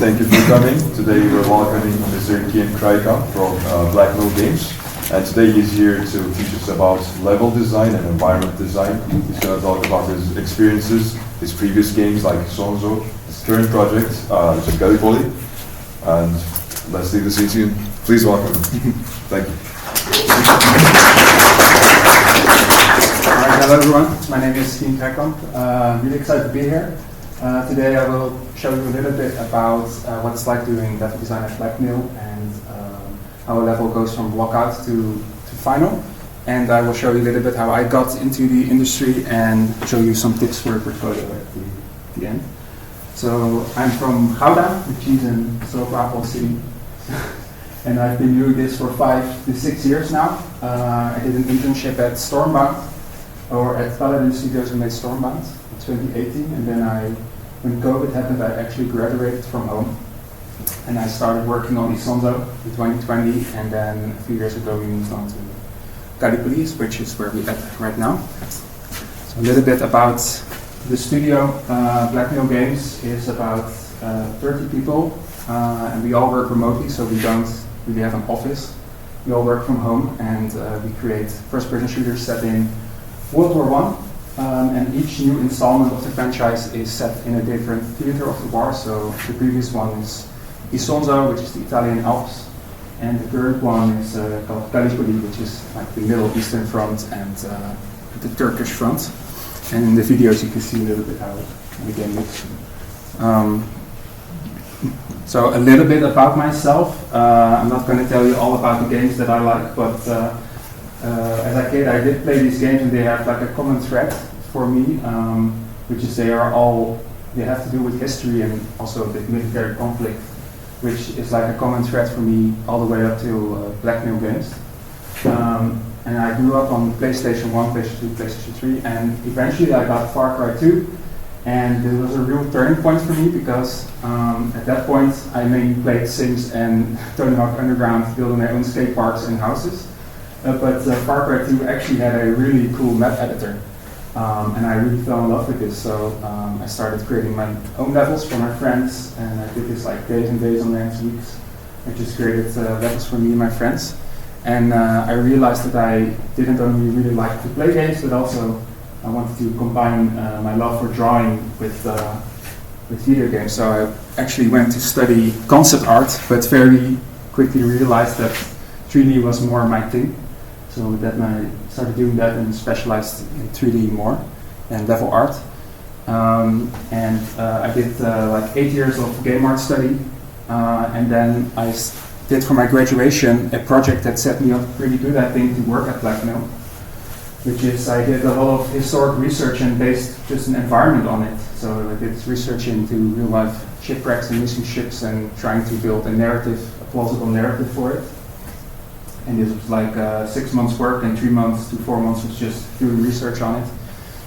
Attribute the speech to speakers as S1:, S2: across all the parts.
S1: thank you for coming. Today we're welcoming Mr. Kian Kreikamp from Blackmill Games. And today he's here to teach us about level design and environment design. He's going to talk about his experiences, his previous games like Isonzo, his current project, which is Gallipoli. And let's leave the scene to you. Please welcome him. Thank you.
S2: Alright, hello everyone. My name is Kian Kreikamp. Really excited to be here. Today I will show you a little bit about what it's like doing level design at Blackmill and how a level goes from blockout to final. And I will show you a little bit how I got into the industry and show you some tips for a portfolio at the end. So I'm from Gouda, which is in Slovakia city. And I've been doing this for 5 to 6 years now. I did an internship at Stormbound, or at Paladin Studios who made Stormbound in 2018, and then when COVID happened, I actually graduated from home, and I started working on Isonzo in 2020, and then a few years ago we moved on to Gallipoli, which is where we're at right now. So a little bit about the studio. Blackmill Games is about 30 people, and we all work remotely, so we don't really have an office. We all work from home, and we create first-person shooters set in World War I. And each new installment of the franchise is set in a different theater of the war. So the previous one is Isonzo, which is the Italian Alps, and the current one is called Gallipoli, which is like the Middle Eastern front and the Turkish front. And in the videos you can see a little bit how the game looks. So a little bit about myself. I'm not going to tell you all about the games that I like, but as a kid, I did play these games, and they have like a common thread for me, which is they have to do with history and also the military conflict, which is like a common thread for me all the way up to Blackmill Games. And I grew up on PlayStation 1, PlayStation 2, PlayStation 3, and eventually I got Far Cry 2, and it was a real turning point for me because at that point I mainly played Sims and Tony Hawk Underground, building my own skate parks and houses. But Far Cry 2 actually had a really cool map editor, and I really fell in love with this. So I started creating my own levels for my friends, and I did this like days and days on end, weeks. I just created levels for me and my friends, and I realized that I didn't only really like to play games, but also I wanted to combine my love for drawing with video games. So I actually went to study concept art, but very quickly realized that 3D was more my thing. So then I started doing that and specialized in 3D more and level art. I did like 8 years of game art study, and then I did for my graduation a project that set me up pretty good, I think, to work at Blackmill, which is I did a lot of historic research and based just an environment on it. So I did research into real life shipwrecks and missing ships and trying to build a plausible narrative for it. And this was like 6 months work, and 3 months to 4 months was just doing research on it.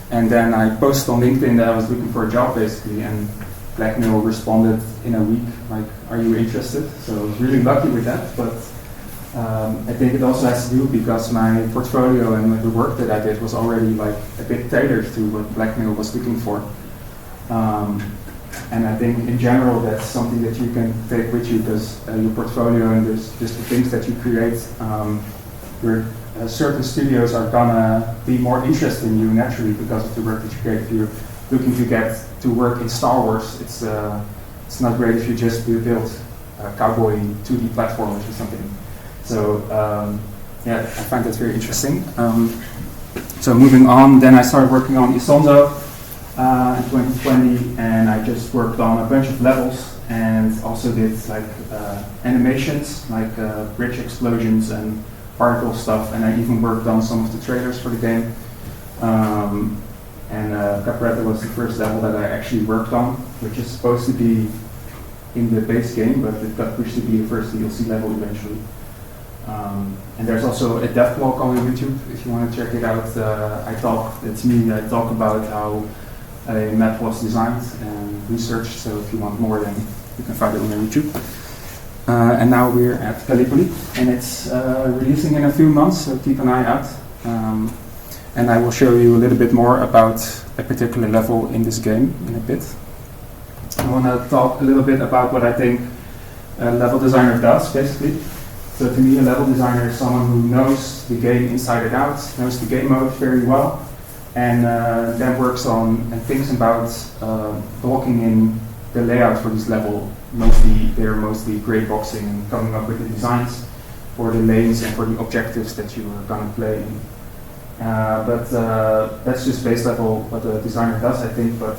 S2: And then I posted on LinkedIn that I was looking for a job basically, and Blackmill responded in a week, like, are you interested? So I was really lucky with that, but I think it also has to do because my portfolio and the work that I did was already like a bit tailored to what Blackmill was looking for. And I think in general that's something that you can take with you because your portfolio and there's just the things that you create, certain studios are gonna be more interested in you naturally because of the work that you create. If you're looking to get to work in Star Wars, it's not great if you just build cowboy 2D platformers or something. So yeah, I find that very interesting. So moving on, then I started working on Isonzo in 2020, and I just worked on a bunch of levels and also did like animations, like bridge explosions and particle stuff, and I even worked on some of the trailers for the game. Capretta was the first level that I actually worked on, which is supposed to be in the base game, but it got pushed to be the first DLC level eventually. And there's also a dev blog on YouTube if you want to check it out. I talk about how a map was designed and researched, so if you want more then you can find it on YouTube. And now we're at Gallipoli, and it's releasing in a few months, so keep an eye out. And I will show you a little bit more about a particular level in this game in a bit. I want to talk a little bit about what I think a level designer does, basically. So to me, a level designer is someone who knows the game inside and out, knows the game mode very well, and then works on and thinks about blocking in the layout for this level. They're mostly gray boxing and coming up with the designs for the lanes and for the objectives that you are going to play in. But that's just base level what a designer does, I think. But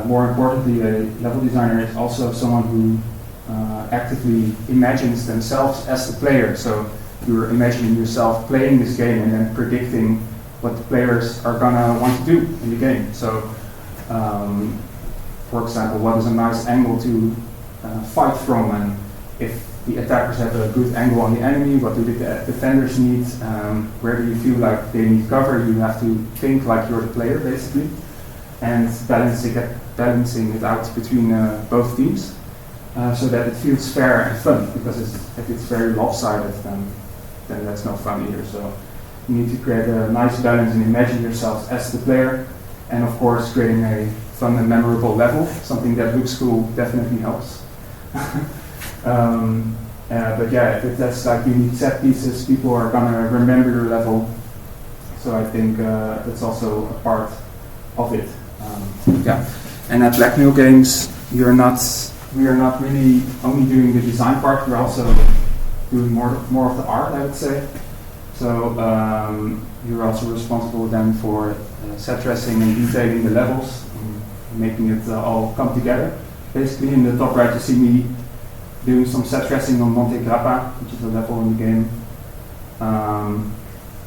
S2: more importantly, a level designer is also someone who actively imagines themselves as the player. So you're imagining yourself playing this game and then predicting what the players are gonna want to do in the game. So, for example, what is a nice angle to fight from, and if the attackers have a good angle on the enemy, what do the defenders need, where do you feel like they need cover? You have to think like you're the player, basically, and balancing it out between both teams. So that it feels fair and fun, because if it's very lopsided, then that's no fun either. So you need to create a nice balance and imagine yourself as the player, and of course creating a fun and memorable level. Something that looks cool definitely helps. But yeah, if that's like you need set pieces, people are gonna remember your level. So I think that's also a part of it. Yeah, and at Blackmill Games, we are not really only doing the design part, we're also doing more of the art, I would say. So you're also responsible then for set dressing and detailing the levels, and making it all come together. Basically, in the top right you see me doing some set dressing on Monte Grappa, which is a level in the game.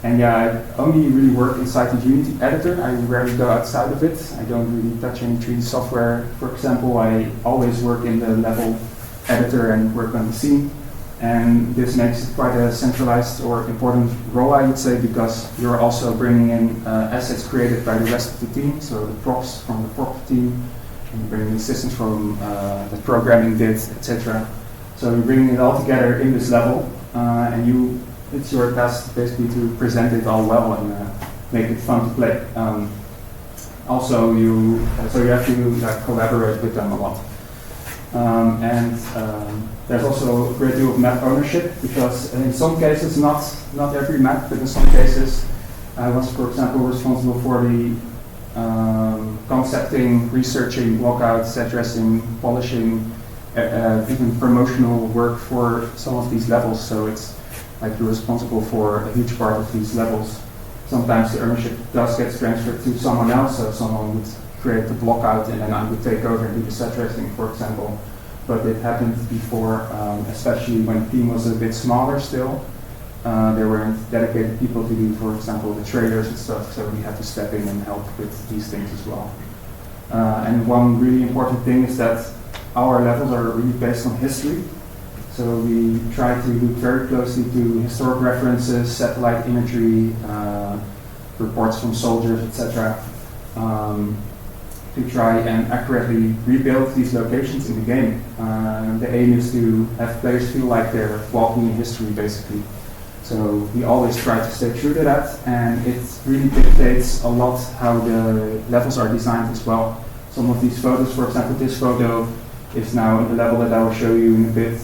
S2: And yeah, I only really work inside the Unity editor. I rarely go outside of it. I don't really touch any 3D software. For example, I always work in the level editor and work on the scene. And this makes it quite a centralized or important role, I would say, because you're also bringing in assets created by the rest of the team, so the props from the prop team, and you're bringing assistance from the programming bit, etc. So you're bringing it all together in this level, and it's your task basically to present it all well and make it fun to play. So you have to collaborate with them a lot. There's also a great deal of map ownership, because in some cases, not every map, but in some cases, I was, for example, responsible for the concepting, researching, walkout, set dressing, polishing, even promotional work for some of these levels. So it's like you're responsible for a huge part of these levels. Sometimes the ownership does get transferred to someone else, so someone would create the block out and then I would take over and do the set dressing, for example. But it happened before, especially when the team was a bit smaller still. There weren't dedicated people to do, for example, the trailers and stuff, so we had to step in and help with these things as well. And one really important thing is that our levels are really based on history. So we try to look very closely to historic references, satellite imagery, reports from soldiers, etc. To try and accurately rebuild these locations in the game. The aim is to have players feel like they're walking in history, basically. So we always try to stay true to that, and it really dictates a lot how the levels are designed as well. Some of these photos, for example, this photo is now in the level that I will show you in a bit,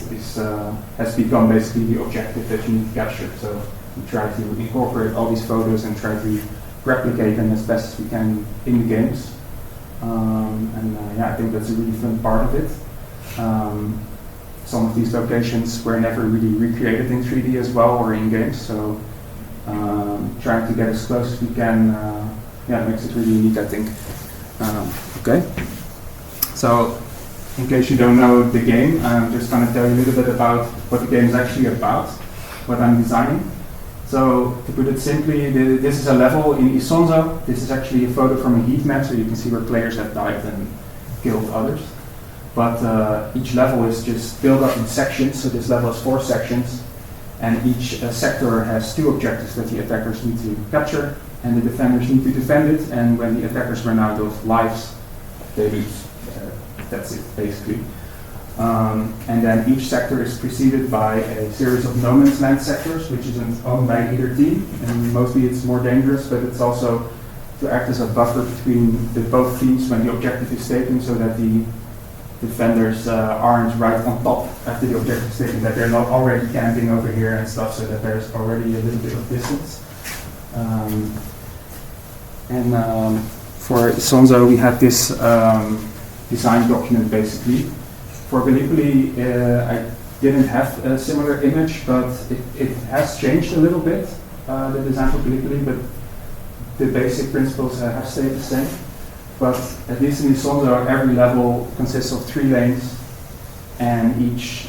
S2: has become basically the objective that you need to capture. So we try to incorporate all these photos and try to replicate them as best as we can in the games. I think that's a really fun part of it. Some of these locations were never really recreated in 3D as well, or in games, so trying to get as close as we can makes it really unique, I think. Okay, so in case you don't know the game, I'm just going to tell you a little bit about what the game is actually about, what I'm designing. So to put it simply, this is a level in Isonzo. This is actually a photo from a heat map, so you can see where players have died and killed others. But each level is just built up in sections, so this level has 4 sections, and each sector has 2 objectives that the attackers need to capture, and the defenders need to defend it, and when the attackers run out of lives, they lose. That's it, basically. And then each sector is preceded by a series of no man's land sectors, which isn't owned by either team, and mostly it's more dangerous, but it's also to act as a buffer between both teams when the objective is taken, so that the defenders aren't right on top after the objective stick, and that they're not already camping over here and stuff, so that there's already a little bit of distance. For Isonzo, we had this design document basically. For Gallipoli, I didn't have a similar image, but it has changed a little bit, the design for Gallipoli, but the basic principles have stayed the same. But at least in Isonzo, every level consists of 3 lanes, and each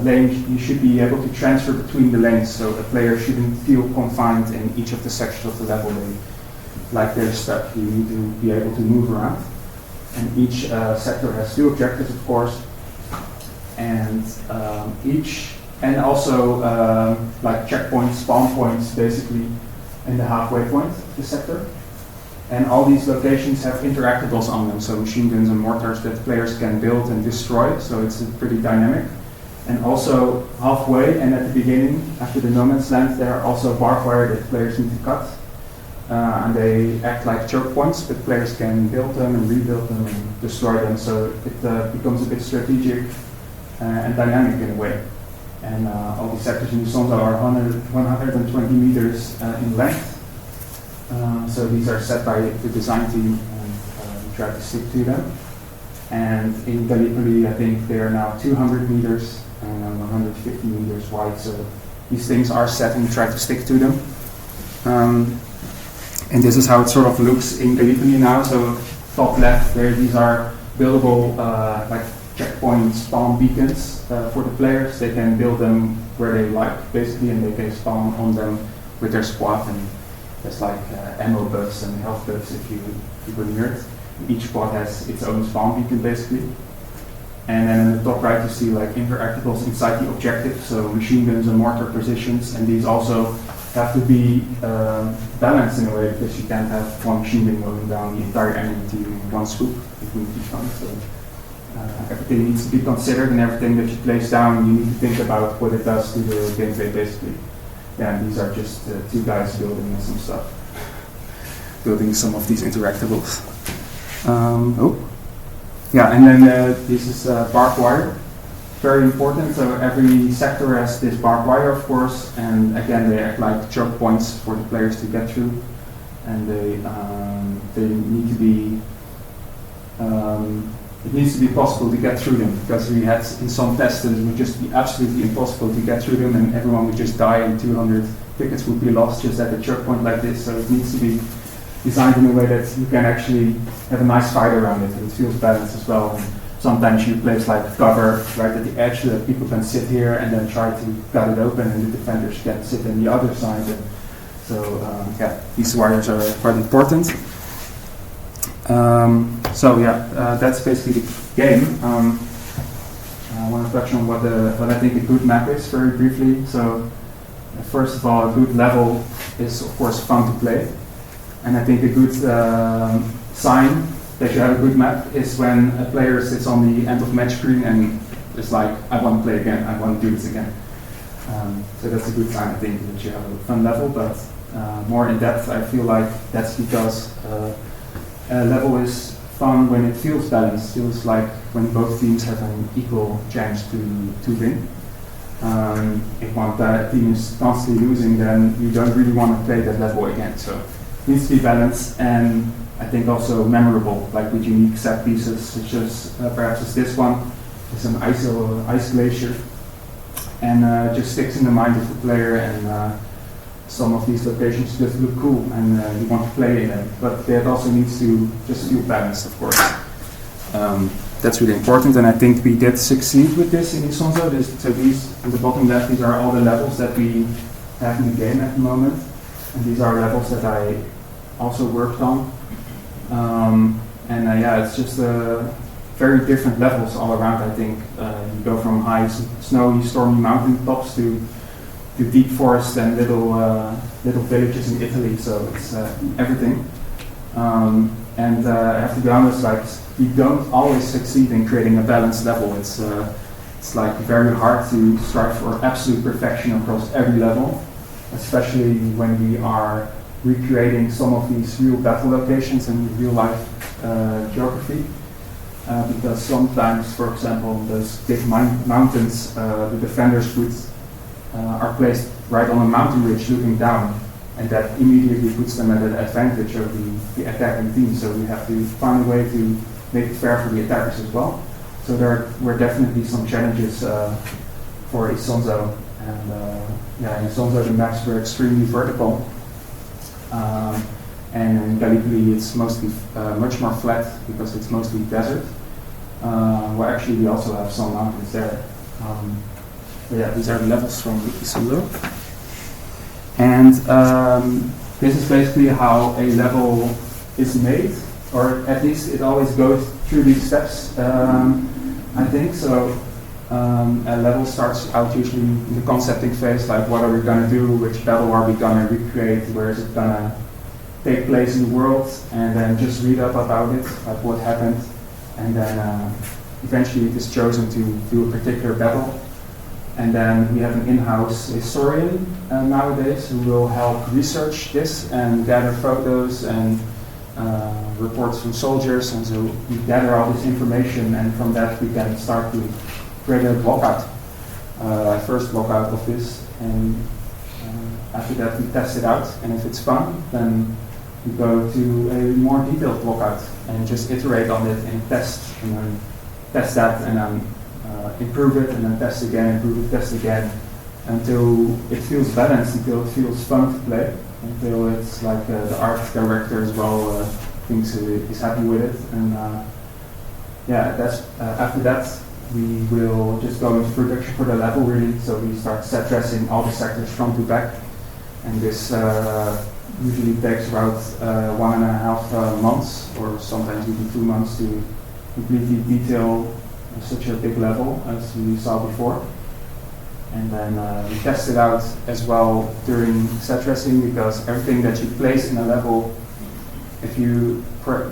S2: lane you should be able to transfer between the lanes, so a player shouldn't feel confined in each of the sections of the level. Like they're stuck, you need to be able to move around. And each sector has 2 objectives, of course, and also like checkpoints, spawn points, basically, in the halfway point of the sector. And all these locations have interactables on them, so machine guns and mortars that players can build and destroy, so it's pretty dynamic. And also halfway and at the beginning, after the no man's land, there are also barbed wire that players need to cut. And they act like choke points, but players can build them and rebuild them and destroy them, so it becomes a bit strategic and dynamic in a way. And all these sectors in Isonzo are 120 meters in length. So these are set by the design team, and we try to stick to them. And in Gallipoli, I think they are now 200 meters and 150 meters wide. So these things are set, and we try to stick to them. And this is how it sort of looks in Gallipoli now. So top left there, these are buildable like checkpoint spawn beacons for the players. They can build them where they like, basically, and they can spawn on them with their squad. And there's like ammo buffs and health buffs if you go near it. Each squad has its own spawn beacon, basically. And then in the top right, you see like interactables inside the objective, so machine guns and mortar positions, and these also have to be balanced in a way, because you can't have one machine gun going down the entire enemy to you in one swoop. It would be fun. So everything needs to be considered, and everything that you place down, you need to think about what it does to the gameplay, basically. Yeah, and these are just 2 guys building some stuff, building some of these interactables. Yeah, and then this is barbed wire. Very important. So every sector has this barbed wire, of course, and again they act like choke points for the players to get through, and they need to be. It needs to be possible to get through them, because we had in some tests it would just be absolutely impossible to get through them, and everyone would just die, and 200 tickets would be lost just at a choke point like this. So it needs to be designed in a way that you can actually have a nice fight around it, and it feels balanced as well. And sometimes you place like cover right at the edge so that people can sit here and then try to cut it open, and the defenders can sit on the other side. And so yeah, these wires are quite important. That's basically the game. I want to touch on what I think a good map is very briefly. So first of all, a good level is of course fun to play, and I think a good sign that you have a good map is when a player sits on the end of match screen and is like, I want to play again, I want to do this again. So that's a good sign, I think, that you have a fun level, but more in depth, I feel like that's because a level is fun when it feels balanced, feels like when both teams have an equal chance to win. If one team is constantly losing, then you don't really want to play that level again. So it needs to be balanced, and I think also memorable, like with unique set pieces, such as perhaps as this one, it's an ice glacier, and just sticks in the mind of the player, and some of these locations just look cool, and you want to play in them, but it also needs to just feel balanced, of course. That's really important, and I think we did succeed with this in Isonzo. So these, on the bottom left, these are all the levels that we have in the game at the moment, and these are levels that I also worked on. It's just very different levels all around, I think. You go from high, snowy, stormy mountain tops to deep forest and little villages in Italy, so it's everything. I have to be honest, like, you don't always succeed in creating a balanced level. It's like very hard to strive for absolute perfection across every level, especially when we are recreating some of these real battle locations and real life geography. because sometimes, for example, those big mountains, the defenders are placed right on a mountain ridge looking down, and that immediately puts them at an advantage of the attacking team. So we have to find a way to make it fair for the attackers as well. So there were definitely some challenges for Isonzo, and in Isonzo the maps were extremely vertical, and in Gallipoli it's mostly much more flat because it's mostly desert. Well, actually we also have some mountains there. These are the levels from Isonzo, and this is basically how a level is made, or at least it always goes through these steps. I think so. A level starts out usually in the concepting phase, like what are we going to do, which battle are we going to recreate, where is it going to take place in the world, and then just read up about it, like what happened, and then eventually it is chosen to do a particular battle. And then we have an in-house historian nowadays who will help research this and gather photos and reports from soldiers, and so we gather all this information, and from that we can start to create a blockout, first blockout of this, and after that we test it out, and if it's fun, then we go to a more detailed blockout and just iterate on it and test, and then test that, and then improve it, and then test again, improve it, test again, until it feels balanced, until it feels fun to play, until it's like the art director as well thinks is happy with it, and that's after that we will just go into production for the level really. So we start set dressing all the sectors front to back, and this usually takes about 1.5 months, or sometimes even 2 months, to completely detail such a big level as we saw before. And then we test it out as well during set dressing, because everything that you place in a level,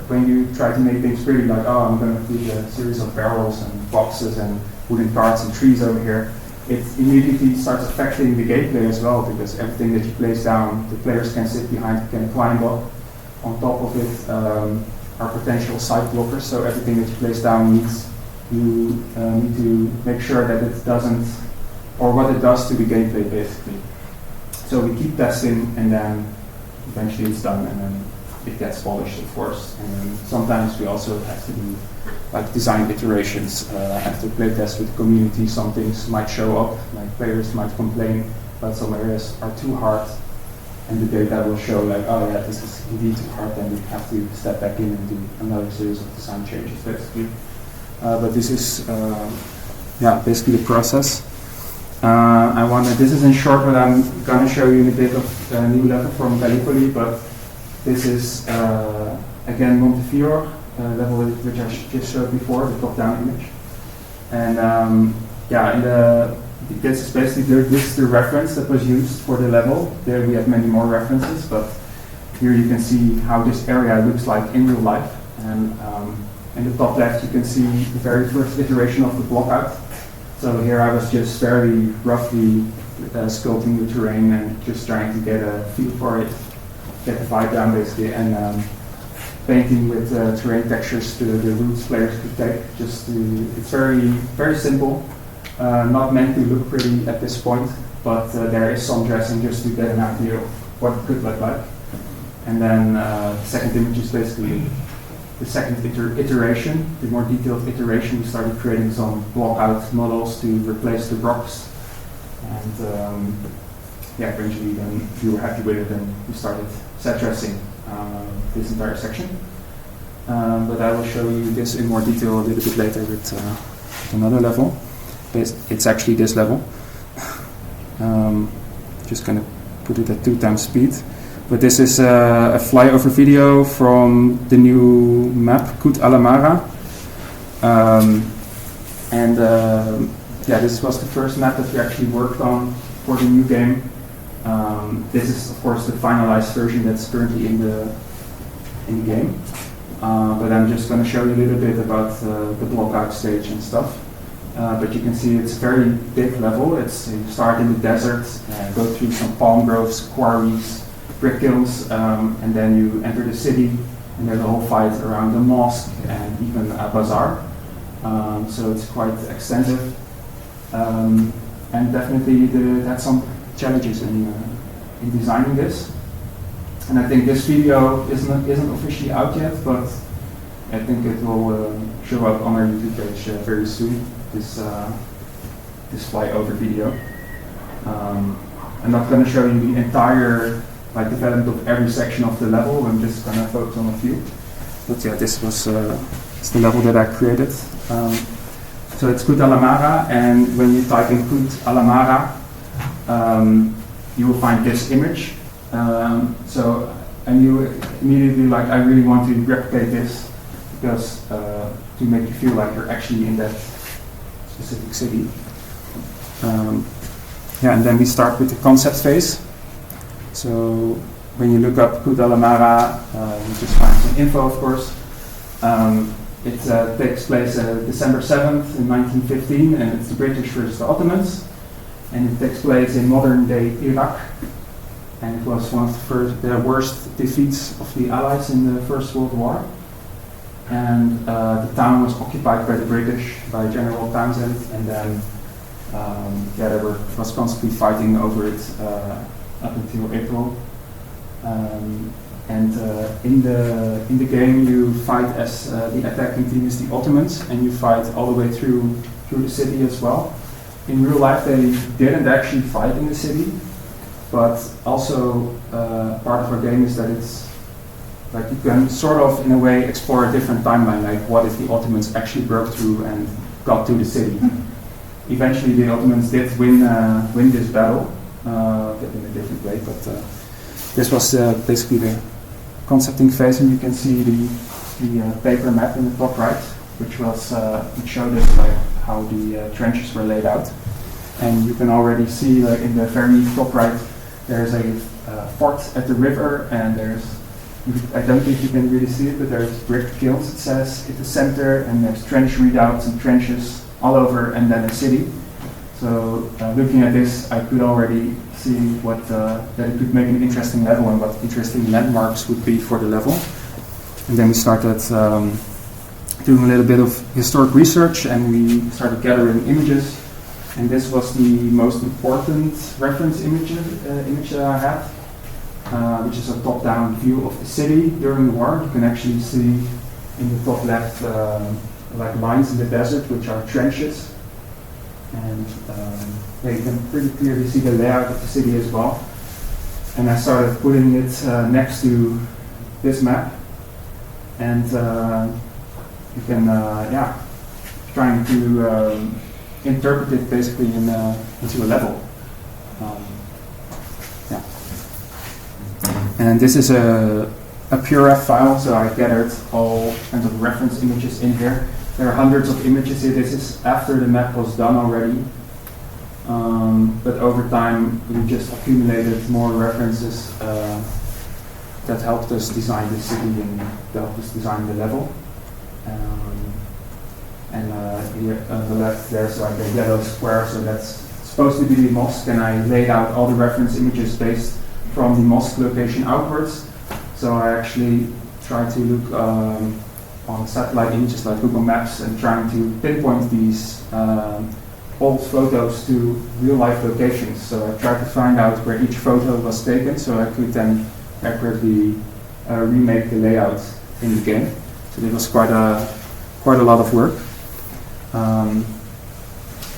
S2: when you try to make things pretty, like, oh, I'm going to put a series of barrels and boxes and wooden carts and trees over here, it immediately starts affecting the gameplay as well, because everything that you place down, the players can sit behind, can climb up. On top of it are potential side blockers, so everything that you place down you need to make sure that it doesn't, or what it does to the gameplay basically. So we keep testing, and then eventually it's done, and then it gets polished, of course. And then sometimes we also have to do like design iterations after playtest with the community. Some things might show up, like players might complain that some areas are too hard, and the data will show like, oh yeah, this is indeed too hard, then we have to step back in and do another series of design changes basically. But this is basically the process. This is in short what I'm going to show you in a bit of a new level from Gallipoli, but this is again Montefiore level which I just showed before, the top-down image. And this is basically this is the reference that was used for the level. There we have many more references, but here you can see how this area looks like in real life. And in the top left you can see the very first iteration of the blockout. So here I was just very roughly sculpting the terrain and just trying to get a feel for it, get the vibe down basically, and painting with terrain textures to the routes players could take. It's very, very simple, not meant to look pretty at this point, but there is some dressing just to get an idea of what it could look like. And then the second image is basically the second iteration, the more detailed iteration. We started creating some block-out models to replace the rocks, and eventually then we were happy with it, and we started set dressing this entire section. But I will show you this in more detail a little bit later with another level. It's actually this level. Just gonna put it at 2 times speed. But this is a flyover video from the new map, Kut Alamara. This was the first map that we actually worked on for the new game. This is, of course, the finalized version that's currently in the game. But I'm just going to show you a little bit about the blockout stage and stuff. But you can see it's a very big level. You start in the desert, go through some palm groves, quarries, brick kilns, and then you enter the city, and there's a whole fight around the mosque and even a bazaar. so it's quite extensive, and definitely it had some challenges in designing this. And I think this video isn't officially out yet, but I think it will show up on our YouTube page very soon. This flyover video. I'm not going to show you the entire development of every section of the level. I'm just going to focus on a few. But yeah, this was it's the level that I created. So it's Kut Alamara, and when you type in Kut Alamara, you will find this image. And you immediately I really want to replicate this because to make you feel like you're actually in that specific city. And then we start with the concept phase. So when you look up Kut Alamara, you just find some info, of course. It takes place December 7th in 1915, and it's the British versus the Ottomans. And it takes place in modern-day Iraq. And it was one of the worst defeats of the Allies in the First World War. And the town was occupied by the British, by General Townsend, and then they was constantly fighting over it up until April. In the game, you fight as the attacking team is the Ottomans, and you fight all the way through the city as well. In real life, they didn't actually fight in the city, but also part of our game is that it's you can sort of, in a way, explore a different timeline. Like, what if the Ottomans actually broke through and got to the city? Eventually, the Ottomans did win this battle, in a different way. But this was basically the concepting phase, and you can see the paper map in the top right, which showed us how the trenches were laid out. And you can already see in the very top right, there's a fort at the river, and I don't think you can really see it, but there's brick kilns, it says, at the center, and there's trench readouts and trenches all over, and then a city. So looking at this, I could already see that it could make an interesting level and what interesting landmarks would be for the level. And then we started doing a little bit of historic research, and we started gathering images. And this was the most important reference image that I had, which is a top-down view of the city during the war. You can actually see in the top left lines in the desert, which are trenches. And you can pretty clearly see the layout of the city as well. And I started putting it next to this map. And you can, trying to interpret it basically into a level. And this is a PureRef file, so I gathered all kinds of reference images in here. There are hundreds of images here. This is after the map was done already. But over time, we just accumulated more references that helped us design the city and helped us design the level. Here on the left, there's like a yellow square, so that's supposed to be the mosque, and I laid out all the reference images based from the mosque location outwards. So I actually tried to look on satellite images like Google Maps and trying to pinpoint these old photos to real-life locations. So I tried to find out where each photo was taken, so I could then accurately remake the layout in the game. So it was quite a lot of work.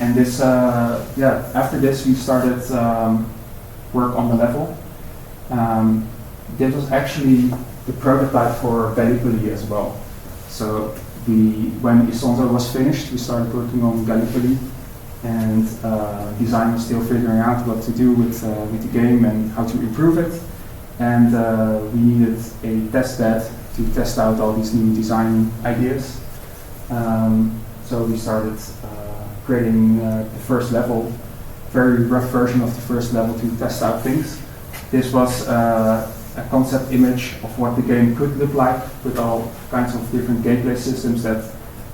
S2: And this, after this we started work on the level. This was actually the prototype for Gallipoli as well. So when Isonzo was finished, we started working on Gallipoli, and design was still figuring out what to do with the game and how to improve it. And we needed a test bed to test out all these new design ideas. So we started creating the first level, very rough version of the first level to test out things. This was a concept image of what the game could look like with all kinds of different gameplay systems that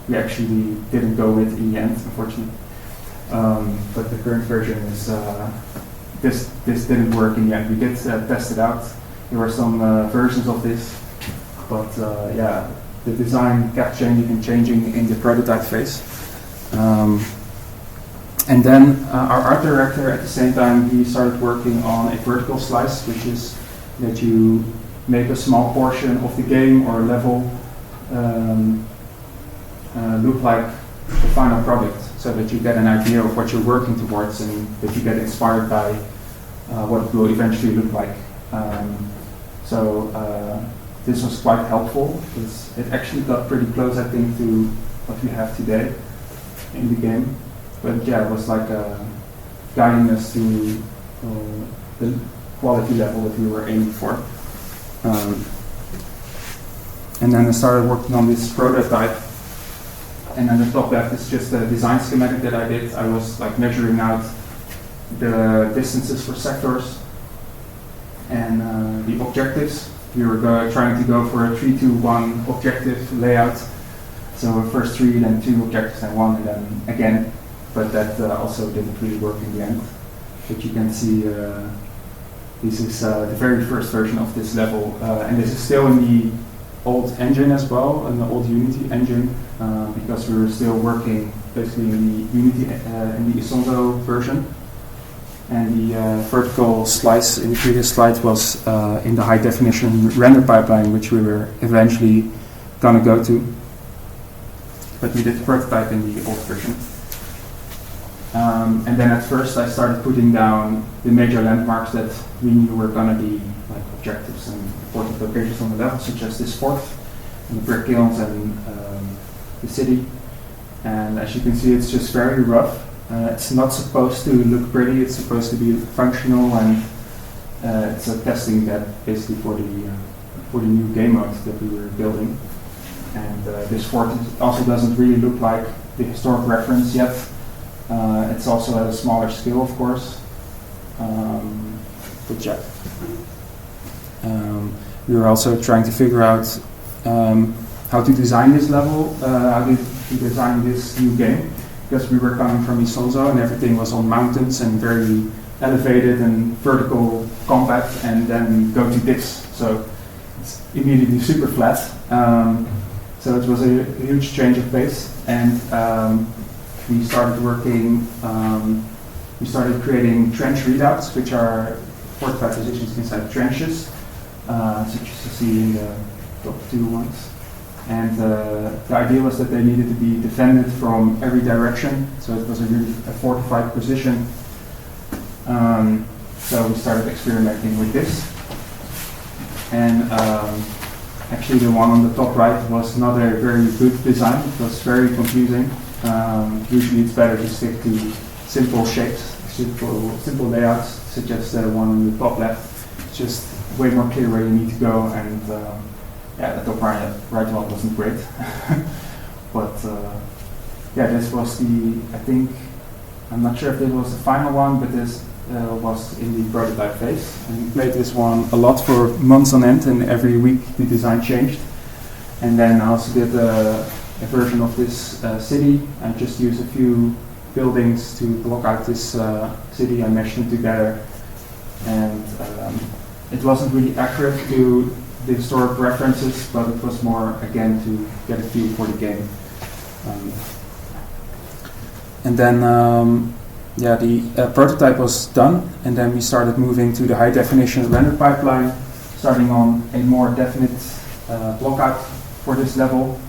S2: we actually didn't go with in the end, unfortunately. But the current version is, this didn't work in the end. We did test it out. There were some versions of this, but the design kept changing and changing in the prototype phase. And then our art director, at the same time, he started working on a vertical slice, which is that you make a small portion of the game or level look like the final product, so that you get an idea of what you're working towards and that you get inspired by what it will eventually look like. This was quite helpful because it actually got pretty close, I think, to what we have today in the game. But yeah, it was like guiding us to the quality level that we were aiming for. And then I started working on this prototype. And on the top left is just a design schematic that I did. I was like measuring out the distances for sectors and the objectives. We were trying to go for a 3-2-1 objective layout. So first 3, then 2 objectives, then 1, and then again. But that also didn't really work in the end. But you can see this is the very first version of this level. And this is still in the old engine as well, in the old Unity engine, because we were still working basically in the Unity, in the Isonzo version. And the vertical slice in the previous slide was in the high definition render pipeline, which we were eventually gonna go to. But we did the prototype in the old version. And then at first I started putting down the major landmarks that we knew were gonna be like objectives and important locations on the level, such as this fort, and the brick kilns, and the city. And as you can see, it's just very rough. It's not supposed to look pretty, it's supposed to be functional, and it's a testing bed basically for the new game mode that we were building. And this fort also doesn't really look like the historic reference yet. It's also at a smaller scale, of course. But yeah. We were also trying to figure out how to design this level, how to design this new game, because we were coming from Isonzo and everything was on mountains and very elevated and vertical combat, and then go to this. So it's immediately super flat. So it was a huge change of pace, and we started working, we started creating trench readouts, which are fortified positions inside trenches, such as you see in the top 2 ones. And the idea was that they needed to be defended from every direction, so it was a really fortified position. So we started experimenting with this. And actually the one on the top right was not a very good design, it was very confusing. Usually it's better to stick to simple shapes, simple layouts, such as the one on the top left. It's just way more clear where you need to go, and yeah, the top right one wasn't great. But yeah, this was I think, I'm not sure if this was the final one, but this was in the prototype phase. And we played this one a lot for months on end, and every week the design changed. And then I also did a version of this city. I just used a few buildings to block out this city and mesh them together. And it wasn't really accurate to the historic references, but it was more, again, to get a feel for the game. And then, yeah, the prototype was done, and then we started moving to the high definition render pipeline, starting on a more definite blockout for this level.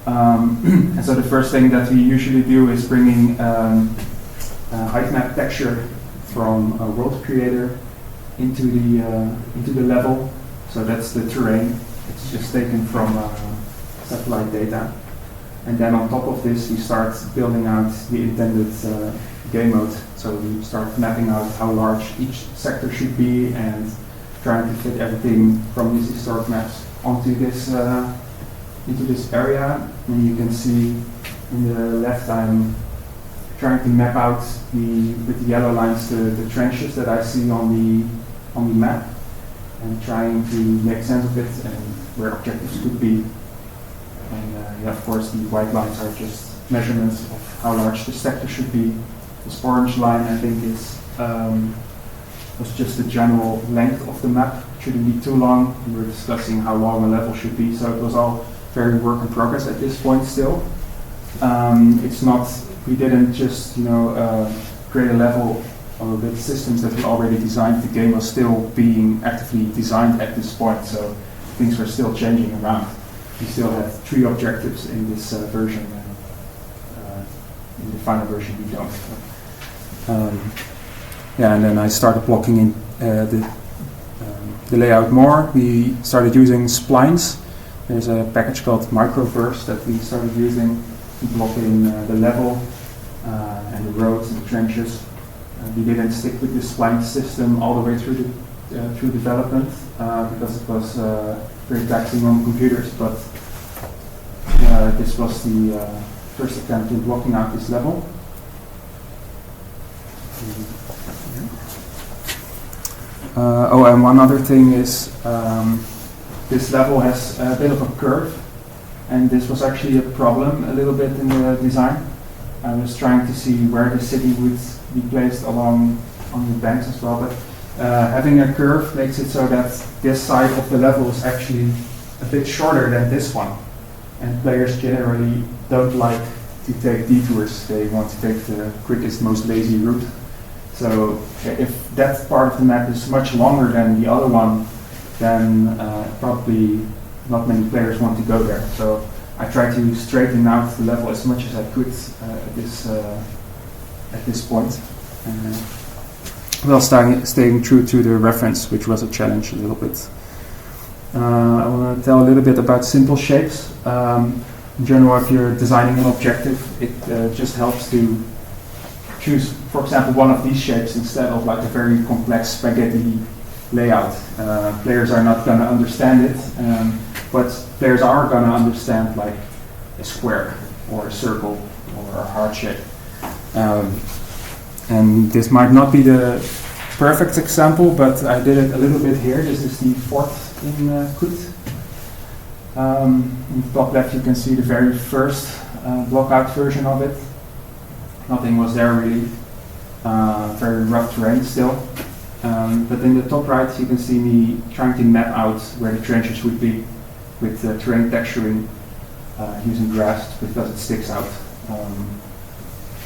S2: And so the first thing that we usually do is bringing height map texture from a world creator into the level. So that's the terrain. It's just taken from satellite data. And then on top of this, we start building out the intended game mode. So we start mapping out how large each sector should be and trying to fit everything from these historic maps onto this into this area. And you can see in the left, I'm trying to map out with the yellow lines the trenches that I see on the map, and trying to make sense of it and where objectives could be. And yeah, of course, the white lines are just measurements of how large the sector should be. This orange line, I think, was just the general length of the map. It shouldn't be too long. We were discussing how long a level should be, so it was all very work in progress at this point still. It's not, we didn't just, create a level with systems that we already designed. The game was still being actively designed at this point, so things were still changing around. We still have 3 objectives in this version, and in the final version we don't. And then I started blocking in the layout more. We started using splines. There's a package called Microverse that we started using to block in the level and the roads and the trenches. We didn't stick with the spline system all the way through development because it was very taxing on computers. But this was the first attempt in blocking out this level. And one other thing is this level has a bit of a curve, and this was actually a problem a little bit in the design. I was trying to see where the city would be placed on the banks as well, but having a curve makes it so that this side of the level is actually a bit shorter than this one, and players generally don't like to take detours. They want to take the quickest, most lazy route. So if that part of the map is much longer than the other one, then probably not many players want to go there. So I tried to straighten out the level as much as I could at this point, while staying true to the reference, which was a challenge a little bit. I want to tell a little bit about simple shapes. In general, if you're designing an objective, it just helps to choose, for example, one of these shapes instead of like a very complex spaghetti layout. Players are not going to understand it, but players are going to understand like a square or a circle or a heart shape. And this might not be the perfect example, but I did it a little bit here. This is the fort in Kut. In the top left you can see the very first blockout version of it. Nothing was there really, very rough terrain still. But in the top right you can see me trying to map out where the trenches would be with terrain texturing using grass because it sticks out.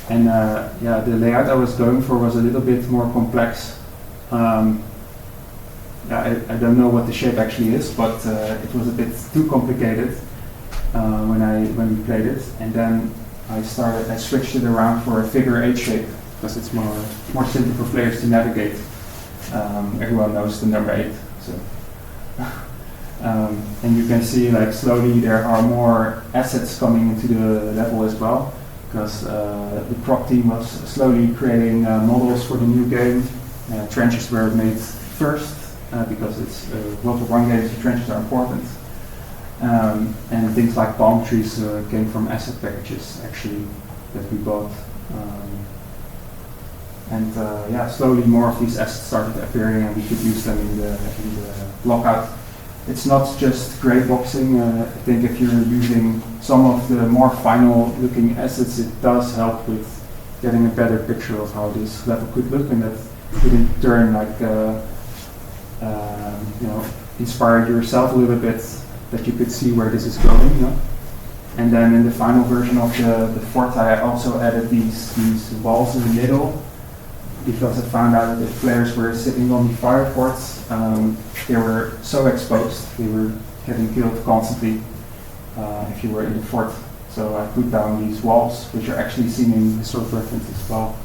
S2: The layout I was going for was a little bit more complex. I don't know what the shape actually is, but it was a bit too complicated when we played it. And then I switched it around for a figure 8 shape because it's more simple for players to navigate. Everyone knows the number 8. So. And you can see like slowly there are more assets coming into the level as well, because the prop team was slowly creating models for the new game. Trenches were made first because it's World War I games, the trenches are important. And things like palm trees came from asset packages actually that we bought. Slowly more of these assets started appearing and we could use them in the lockout. It's not just grey boxing. I think if you're using some of the more final looking assets, it does help with getting a better picture of how this level could look, and that could in turn inspire yourself a little bit, that you could see where this is going. And then in the final version of the fort, I also added these walls in the middle, because I found out that if players were sitting on the fire forts, they were so exposed, they were getting killed constantly if you were in the fort. So I put down these walls, which are actually seen in historic reference as well.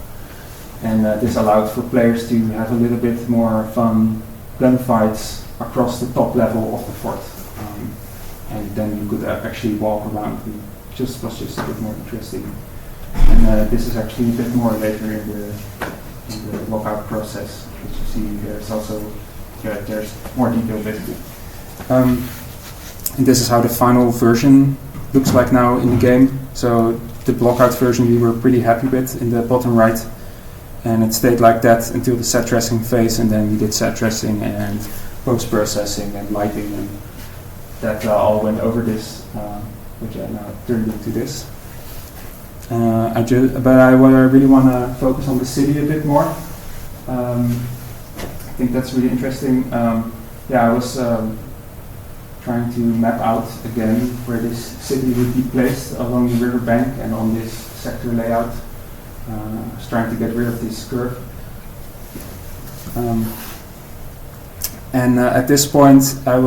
S2: And this allowed for players to have a little bit more fun gunfights across the top level of the fort. And then you could actually walk around, and was just a bit more interesting. And this is actually a bit more later in the lockout process, as you see. There's more detail basically. And this is how the final version looks like now in the game. So the blockout version we were pretty happy with in the bottom right, and it stayed like that until the set dressing phase, and then we did set dressing and post processing and lighting, and that all went over this, which I now turned into this. I really want to focus on the city a bit more. I think that's really interesting. I was trying to map out again where this city would be placed along the riverbank and on this sector layout. I was trying to get rid of this curve. At this point, I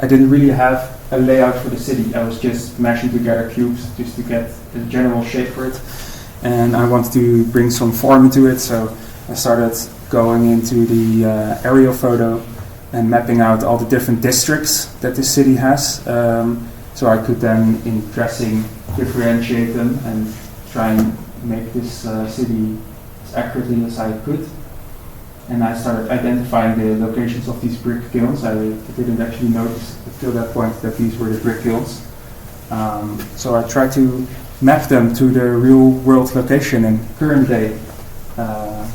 S2: didn't really have a layout for the city. I was just mashing together cubes just to get a general shape for it. And I wanted to bring some form into it, so I started going into the aerial photo and mapping out all the different districts that this city has. So I could then, in dressing, differentiate them and try and make this city as accurately as I could. And I started identifying the locations of these brick kilns. I didn't actually notice until that point that these were the brick kilns. So I tried to map them to the real world location in current day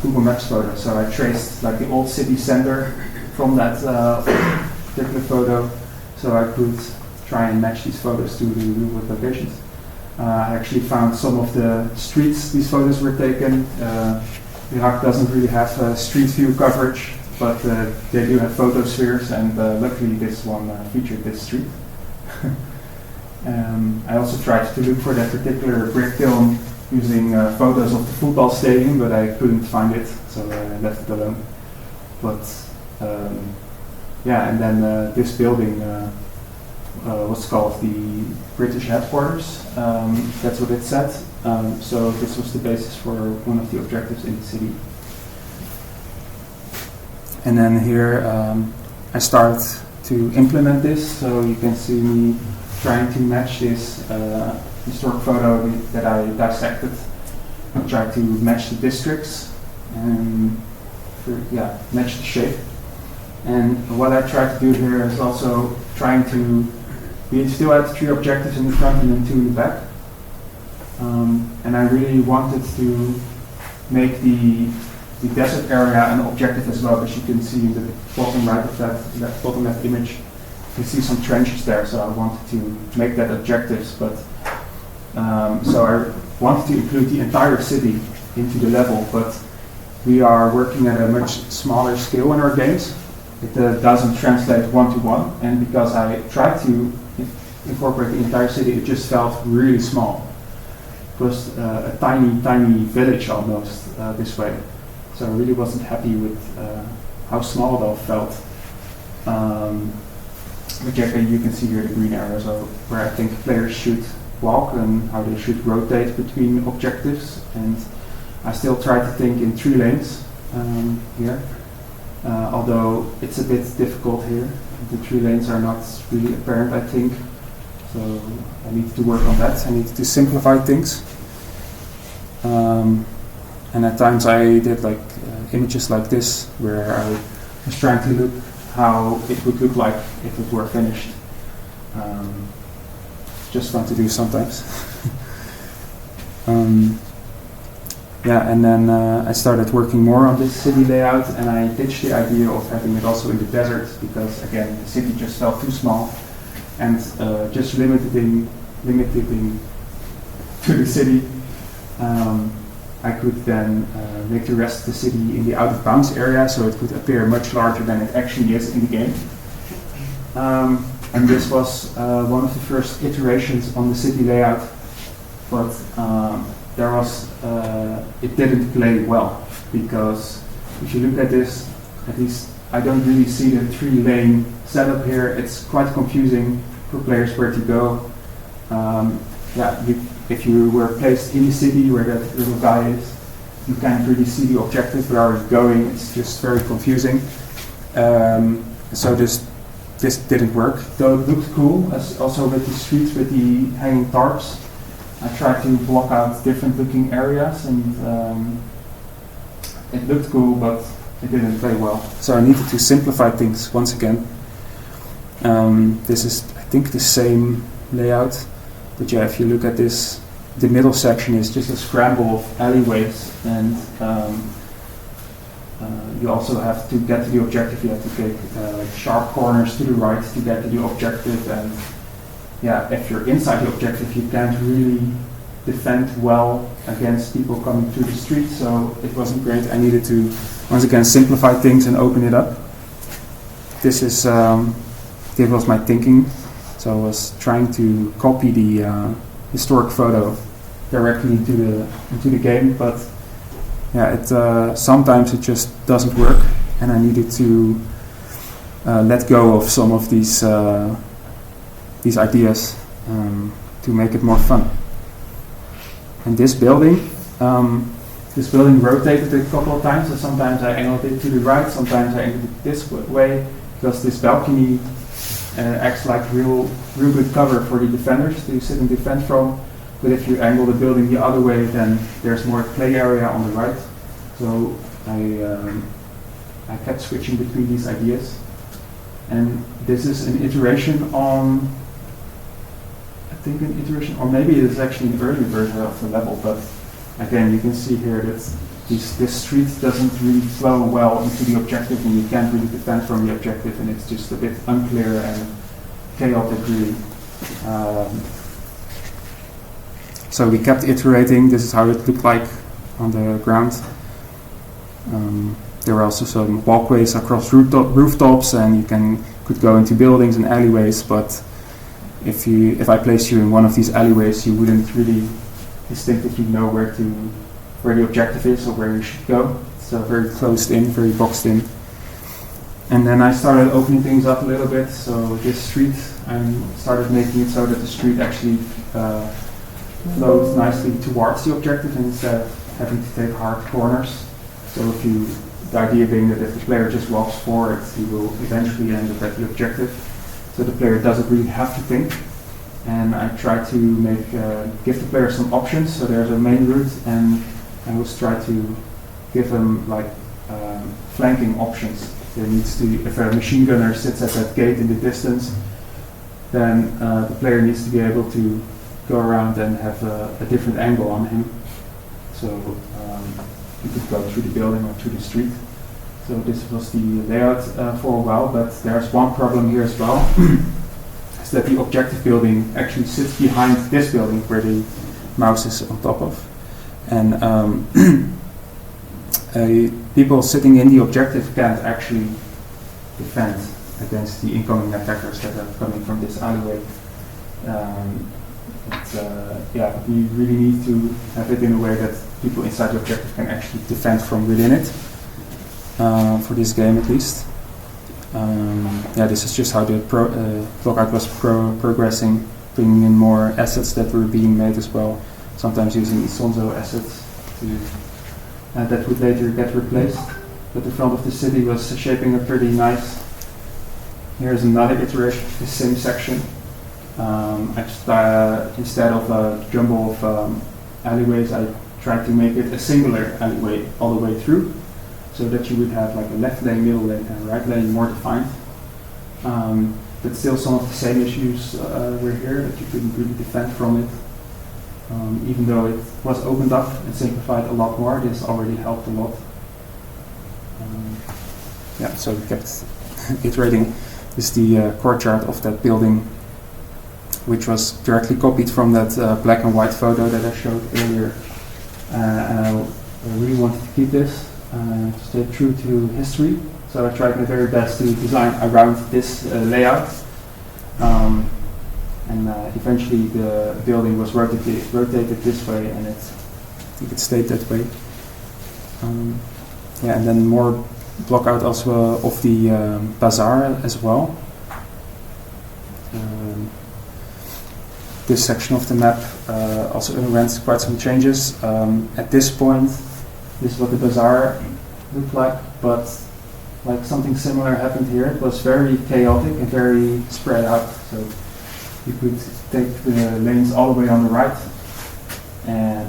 S2: Google Maps photo. So I traced like the old city center from that particular photo, so I could try and match these photos to the real world locations. I actually found some of the streets these photos were taken. Iraq doesn't really have street view coverage, but they do have photospheres, and luckily this one featured this street. I also tried to look for that particular brick kiln using photos of the football stadium, but I couldn't find it, so I left it alone. But and then this building was called the British headquarters. That's what it said. So this was the basis for one of the objectives in the city. And then here I start to implement this. So you can see me trying to match this historic photo that I dissected. I tried to match the districts and match the shape. And what I tried to do here is also trying to, we still had 3 objectives in the front and then 2 in the back. And I really wanted to make the desert area an objective as well, as you can see in the bottom right of that bottom left image. You can see some trenches there, so I wanted to make that objectives, but so I wanted to include the entire city into the level, but we are working at a much smaller scale in our games. It doesn't translate one-to-one, and because I tried to incorporate the entire city, it just felt really small. It was a tiny village almost this way. So I really wasn't happy with how small it all felt. But you can see here the green areas where I think players should walk and how they should rotate between objectives. And I still try to think in 3 lanes here. Although it's a bit difficult here. The 3 lanes are not really apparent, I think. So I need to work on that. I need to simplify things. And at times I did like images like this, where I was trying to look how it would look like if it were finished. Just fun to do sometimes. And then I started working more on this city layout, and I ditched the idea of having it also in the desert, because again, the city just felt too small, and just limiting to the city. I could then make the rest of the city in the out-of-bounds area, so it could appear much larger than it actually is in the game. And this was one of the first iterations on the city layout, but it didn't play well, because if you look at this, at least I don't really see the 3-lane setup here. It's quite confusing for players where to go. If you were placed in the city where that little guy is, you can't really see the objective, where are you going. It's just very confusing. So this didn't work, though it looked cool, as also with the streets with the hanging tarps. I tried to block out different looking areas, and it looked cool, but it didn't play well. So I needed to simplify things once again. This is, I think, the same layout. But yeah, if you look at this, the middle section is just a scramble of alleyways, and you also have to get to the objective. You have to take sharp corners to the right to get to the objective, and if you're inside the objective, you can't really defend well against people coming through the street, so it wasn't great. I needed to, once again, simplify things and open it up. This is this was my thinking. So I was trying to copy the historic photo directly into the game, but yeah, sometimes it just doesn't work, and I needed to let go of some of these ideas to make it more fun. And this building rotated a couple of times, so sometimes I angled it to the right, sometimes I angled it this way, because this balcony acts like real good cover for the defenders to sit and defend from. But if you angle the building the other way, then there's more play area on the right. So I kept switching between these ideas. And this is an iteration on, I think an iteration, or maybe it is actually an early version of the level, but again, you can see here that this street doesn't really flow well into the objective, and you can't really defend from the objective, and it's just a bit unclear and chaotic, really. So we kept iterating. This is how it looked like on the ground. There were also some walkways across rooftops, and you could go into buildings and alleyways. But if I placed you in one of these alleyways, you wouldn't really distinctively know where the objective is or where you should go. So very closed in, very boxed in. And then I started opening things up a little bit. So this street, I started making it so that the street actually flows nicely towards the objective instead of having to take hard corners. So the idea being that if the player just walks forward, he will eventually end up at the objective. So the player doesn't really have to think. And I try to give the player some options. So there's a main route, and I always try to give them flanking options. There needs to, if a machine gunner sits at that gate in the distance, then the player needs to be able to go around and have a different angle on him. So you could go through the building or through the street. So this was the layout for a while, but there's one problem here as well. Is that the objective building actually sits behind this building where the mouse is on top of. And people sitting in the objective can't actually defend against the incoming attackers that are coming from this alleyway. We really need to have it in a way that people inside the objective can actually defend from within it, for this game at least. This is just how the blockout was progressing, bringing in more assets that were being made as well, sometimes using Isonzo assets that would later get replaced. But the front of the city was shaping up pretty nice. Here's another iteration of the same section. Instead of a jumble of alleyways, I tried to make it a singular alleyway all the way through, so that you would have like a left lane, middle lane, and a right lane more defined. But still some of the same issues were here, that you couldn't really defend from it. Even though it was opened up and simplified a lot more, this already helped a lot. So we kept iterating. This is the courtyard of that building, which was directly copied from that black and white photo that I showed earlier. And I really wanted to keep this, to stay true to history. So I tried my very best to design around this layout. Eventually the building was rotated this way, and I think it stayed that way. And then more block out also of the bazaar as well. This section of the map also underwent quite some changes. At this point, this is what the bazaar looked like, but like something similar happened here. It was very chaotic and very spread out. So you could take the lanes all the way on the right,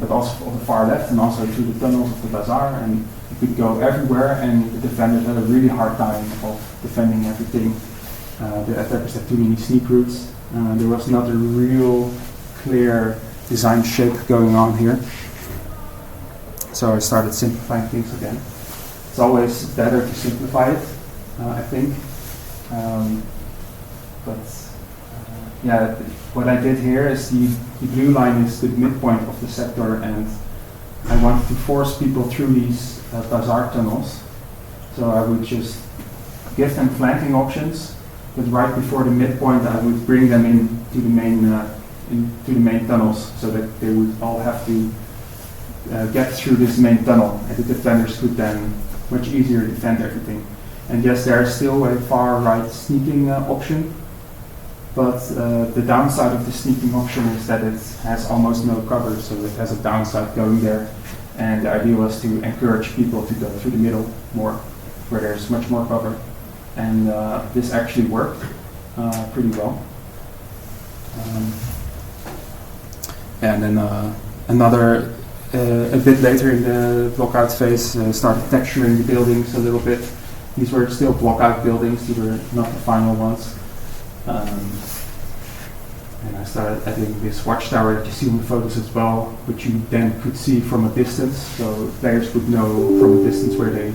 S2: but also on the far left, and also through the tunnels of the bazaar, and you could go everywhere, and the defenders had a really hard time of defending everything. The attackers had too many sneak routes. There was not a real clear design shape going on here. So I started simplifying things again. It's always better to simplify it, I think. What I did here is the blue line is the midpoint of the sector, and I wanted to force people through these bazaar tunnels. So I would just give them flanking options, but right before the midpoint I would bring them into the main tunnels, so that they would all have to get through this main tunnel, and the defenders could then much easier defend everything. And yes, there is still a far right sneaking option, but the downside of the sneaking option is that it has almost no cover, so it has a downside going there. And the idea was to encourage people to go through the middle more, where there's much more cover. And this actually worked pretty well. And then a bit later in the blockout phase, started texturing the buildings a little bit. These were still blockout buildings, these were not the final ones. And I started adding this watchtower that you see in the photos as well, which you then could see from a distance, so players would know from a distance where they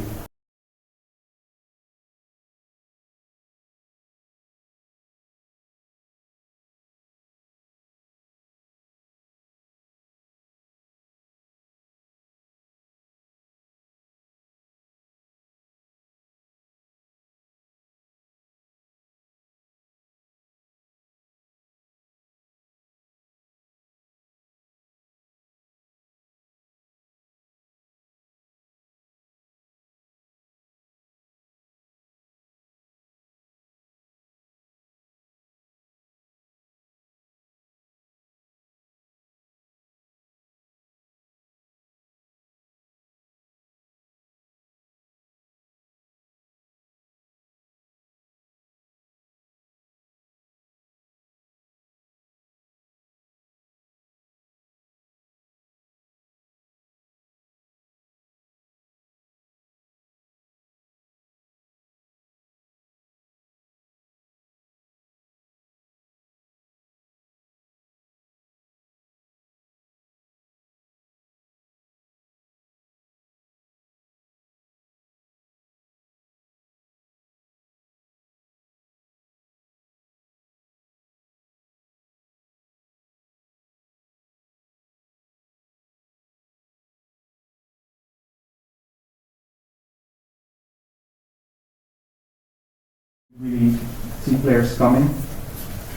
S2: really see players coming.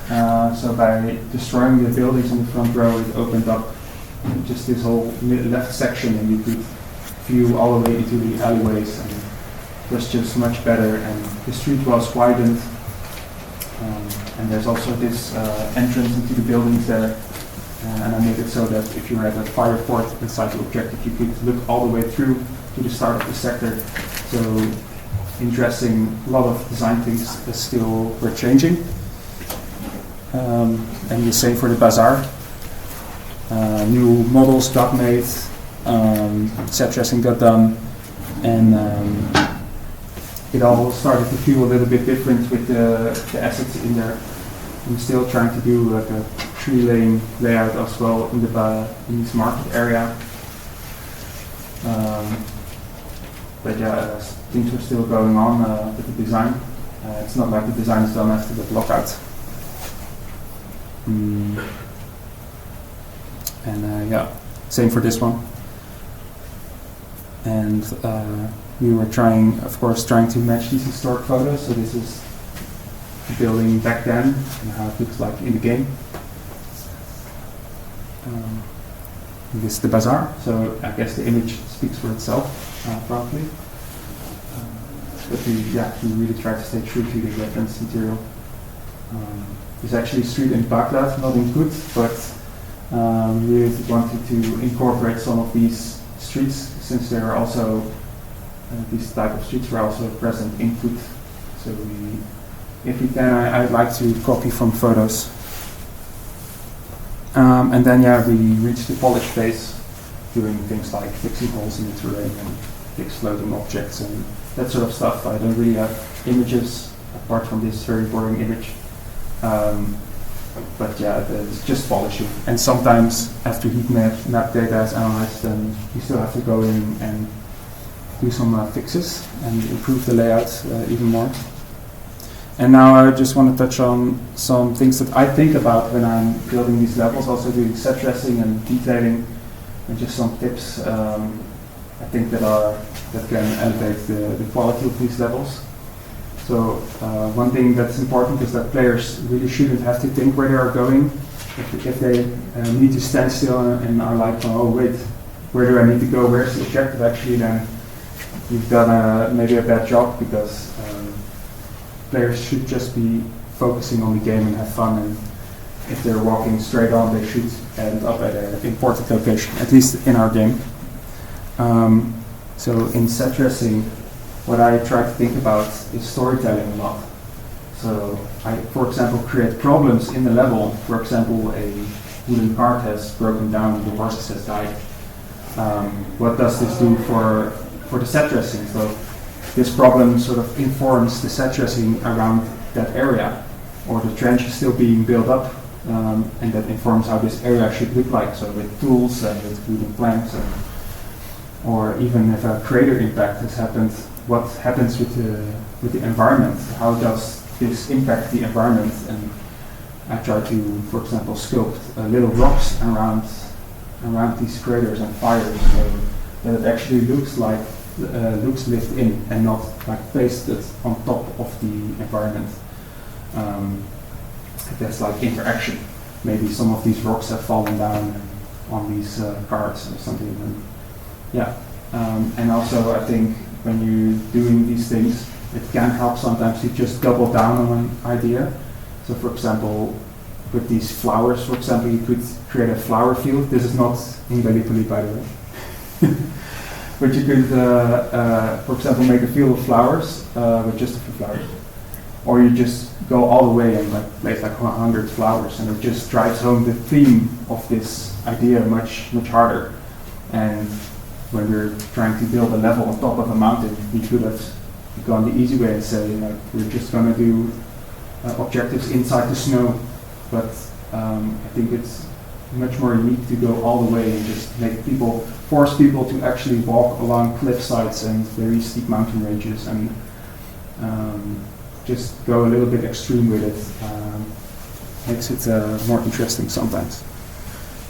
S2: So by destroying the buildings in the front row, it opened up just this whole left section, and you could view all the way into the alleyways, and it was just much better. And the street was widened, and there's also this entrance into the buildings there. And I made it so that if you were at a fire fort inside the objective, you could look all the way through to the start of the sector. So interesting, a lot of design things still were changing. And the same for the bazaar. New models got made, set dressing got done, and it all started to feel a little bit different with the assets in there. I'm still trying to do like a 3-lane layout as well in this market area. But yeah, things were still going on with the design. It's not like the design is done after the blockout. And yeah, same for this one. And we were trying to match these historic photos. So this is the building back then and how it looks like in the game. This is the bazaar, so I guess the image speaks for itself, probably. But we really tried to stay true to the reference material. There's actually a street in Baghdad, not in Kut, but we really wanted to incorporate some of these streets, since there are also these type of streets were also present in Kut. So if we can, I'd like to copy from photos. And then we reached the polish phase, doing things like fixing holes in the terrain and fix floating objects and that sort of stuff. I don't really have images apart from this very boring image. But yeah, it's just polishing. And sometimes after heat map data is analyzed, then you still have to go in and do some fixes and improve the layout even more. And now I just want to touch on some things that I think about when I'm building these levels, also doing set dressing and detailing, and just some tips I think that can elevate the quality of these levels. So one thing that's important is that players really shouldn't have to think where they are going. If they need to stand still and are like, oh wait, where do I need to go? Where's the objective actually? Then you've done maybe a bad job, because players should just be focusing on the game and have fun. And if they're walking straight on, they should end up at an important location, at least in our game. So in set dressing, what I try to think about is storytelling a lot. So I, for example, create problems in the level. For example, a wooden cart has broken down and the horse has died. What does this do for the set dressing? So this problem sort of informs the set dressing around that area, or the trench is still being built up, and that informs how this area should look like. So with tools and with wooden planks, or even if a crater impact has happened, what happens with the environment? How does this impact the environment? And I try to, for example, sculpt little rocks around these craters and fires, so that it actually looks lived in and not like pasted on top of the environment. There's like interaction. Maybe some of these rocks have fallen down on these cards or something. And also I think when you're doing these things, it can help sometimes to just double down on an idea. So for example, with these flowers, for example, you could create a flower field. This is not in Gallipoli, by the way. But you could, for example, make a field of flowers with just a few flowers. Or you just go all the way and like place like 100 flowers, and it just drives home the theme of this idea much harder. And when we're trying to build a level on top of a mountain, we could have gone the easy way and say, like, we're just going to do objectives inside the snow. But I think it's much more unique to go all the way and just force people to actually walk along cliff sides and very steep mountain ranges, and just go a little bit extreme with it. Makes it more interesting sometimes.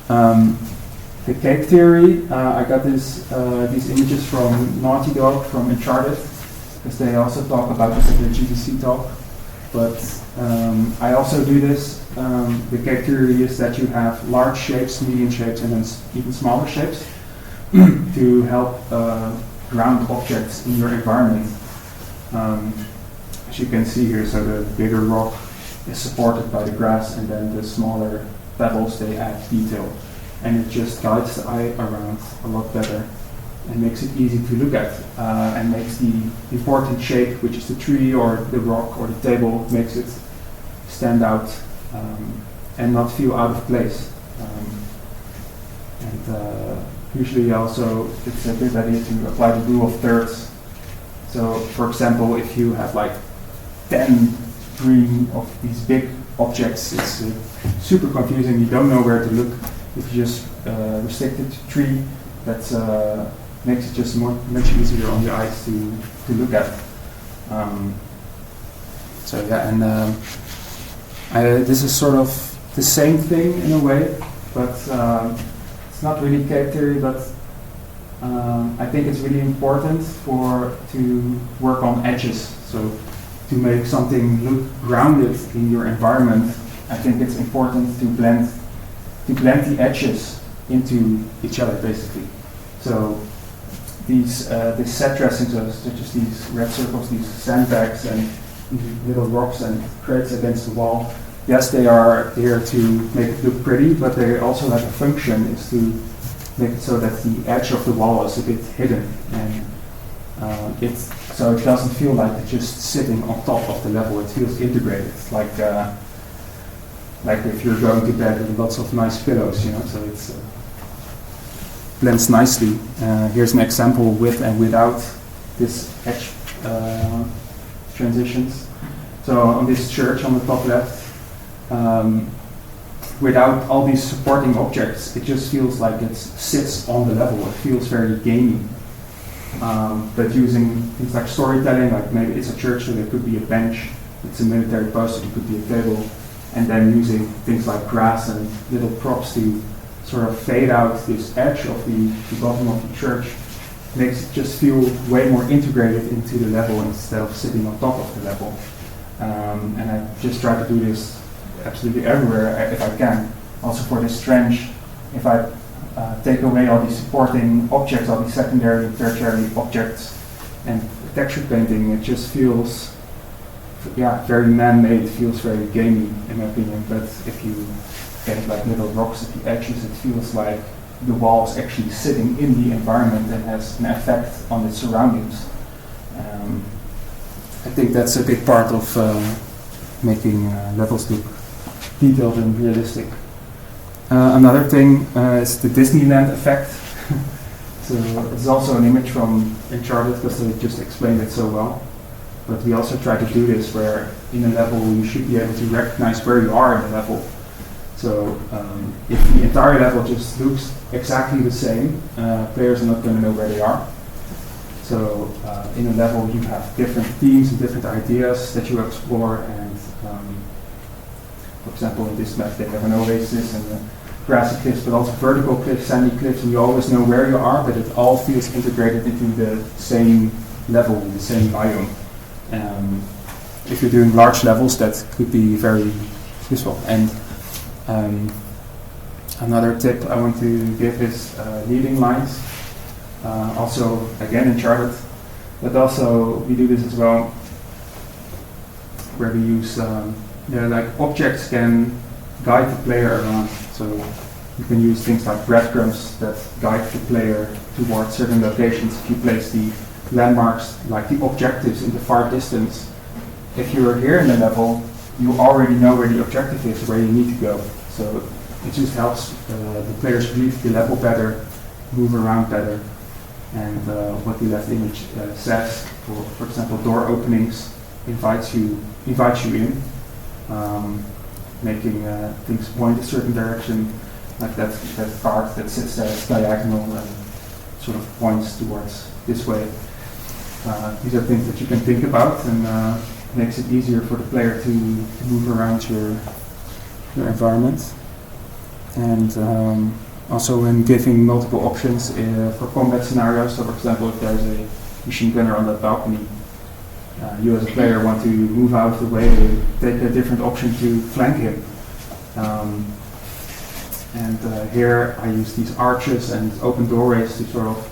S2: The cake theory, I got these images from Naughty Dog, from Uncharted, because they also talk about this at the GDC talk. But I also do this. The cake theory is that you have large shapes, medium shapes, and then even smaller shapes to help ground objects in your environment. As you can see here, so the bigger rock is supported by the grass, and then the smaller pebbles, they add detail. And it just guides the eye around a lot better and makes it easy to look at, and makes the important shape, which is the tree or the rock or the table, makes it stand out and not feel out of place. Usually also it's a good idea to apply the rule of thirds. So for example, if you have like 10 green of these big objects, it's super confusing, you don't know where to look. If you just restrict it to tree, that makes it just much easier on your eyes to look at. This is sort of the same thing in a way, but it's not really cake theory, but I think it's really important to work on edges. So to make something look grounded in your environment, I think it's important to blend the edges into each other, basically. So these set dressings, such as these red circles, these sandbags, and these little rocks and crates against the wall, yes, they are here to make it look pretty, but they also have a function, is to make it so that the edge of the wall is a bit hidden, and so it doesn't feel like it's just sitting on top of the level. It feels integrated, like if you're going to bed with lots of nice pillows, so it's blends nicely. Here's an example with and without this edge transitions. So on this church on the top left, without all these supporting objects, it just feels like it sits on the level. It feels very gamey. But using things like storytelling, like maybe it's a church, so there could be a bench, it's a military post, so it could be a table, and then using things like grass and little props to sort of fade out this edge of the bottom of the church, makes it just feel way more integrated into the level instead of sitting on top of the level. And I just try to do this absolutely everywhere if I can. Also for this trench, if I take away all these supporting objects, all these secondary and tertiary objects, and texture painting, it just feels, very man-made, feels very gamey in my opinion. But if you get like little rocks at the edges, it feels like the wall is actually sitting in the environment and has an effect on its surroundings. I think that's a big part of making levels look detailed and realistic. Another thing is the Disneyland effect. So it's also an image from Uncharted because they just explained it so well. But we also try to do this where in a level you should be able to recognize where you are in the level. So if the entire level just looks exactly the same, players are not going to know where they are. So in a level you have different themes and different ideas that you explore, and for example in this map they have an oasis and grassy cliffs, but also vertical cliffs, sandy cliffs, and you always know where you are, but it all feels integrated into the same level, the same biome. If you're doing large levels, that could be very useful. And another tip I want to give is leading lines. Also, again, Uncharted, but also we do this as well, where we use like objects can guide the player around. So you can use things like breadcrumbs that guide the player towards certain locations. If you place the landmarks, like the objectives, in the far distance, if you're here in the level, you already know where the objective is, where you need to go. So it just helps the players read the level better, move around better, and what the left image says. For example, door openings invites you in, making things point a certain direction, like that card that sits there as diagonal and sort of points towards this way. These are things that you can think about, and makes it easier for the player to move around your environment. And also when giving multiple options for combat scenarios, so for example if there's a machine gunner on that balcony, you as a player want to move out of the way to take a different option to flank him. Here I use these arches and open doorways to sort of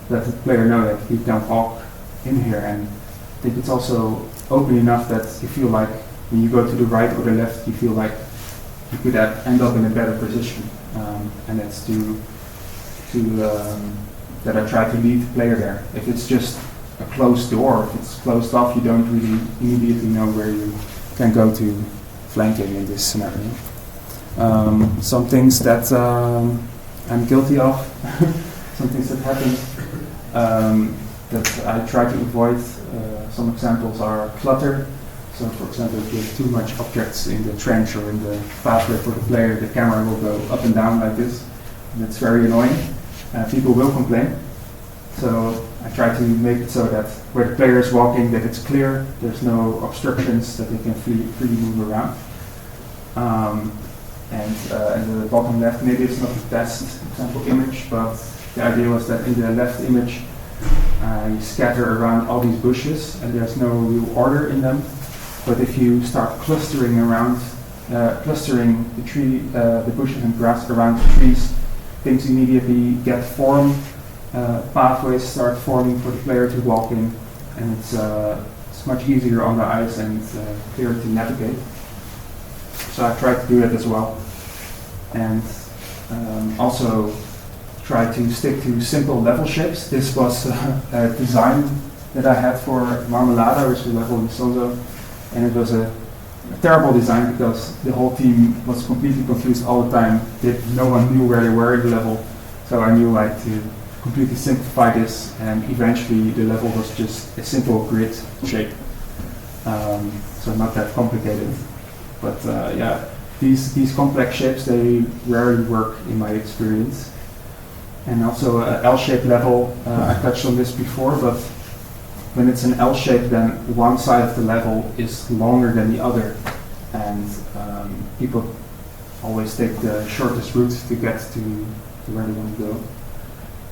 S2: let the player know that he can walk in here, and I think it's also open enough that you feel like when you go to the right or the left, you feel like you could end up in a better position. And that's that I try to lead the player there. If it's just a closed door, if it's closed off, you don't really immediately know where you can go to flanking in this scenario. Some things that I'm guilty of, some things that happen that I try to avoid. Some examples are clutter. So for example, if you have too much objects in the trench or in the pathway for the player, the camera will go up and down like this. That's very annoying. People will complain. So I try to make it so that where the player is walking, that it's clear, there's no obstructions, that they can freely move around. In the bottom left, maybe it's not the best example image, but the idea was that in the left image, you scatter around all these bushes and there's no real order in them. But if you start clustering the bushes and grass around the trees, things immediately get formed. Pathways start forming for the player to walk in, and it's much easier on the ice and clearer to navigate. So I try to do that as well, and also try to stick to simple level shapes. This was a design that I had for Marmelada, which is a level in Isonzo, and it was a terrible design because the whole team was completely confused all the time. No one knew where they were in the level, so I knew like to completely simplify this, and eventually the level was just a simple grid shape. So not that complicated, but these complex shapes, they rarely work in my experience. And also an L-shaped level, I touched on this before, but when it's an L shape, then one side of the level is longer than the other, and people always take the shortest route to get to where they want to go.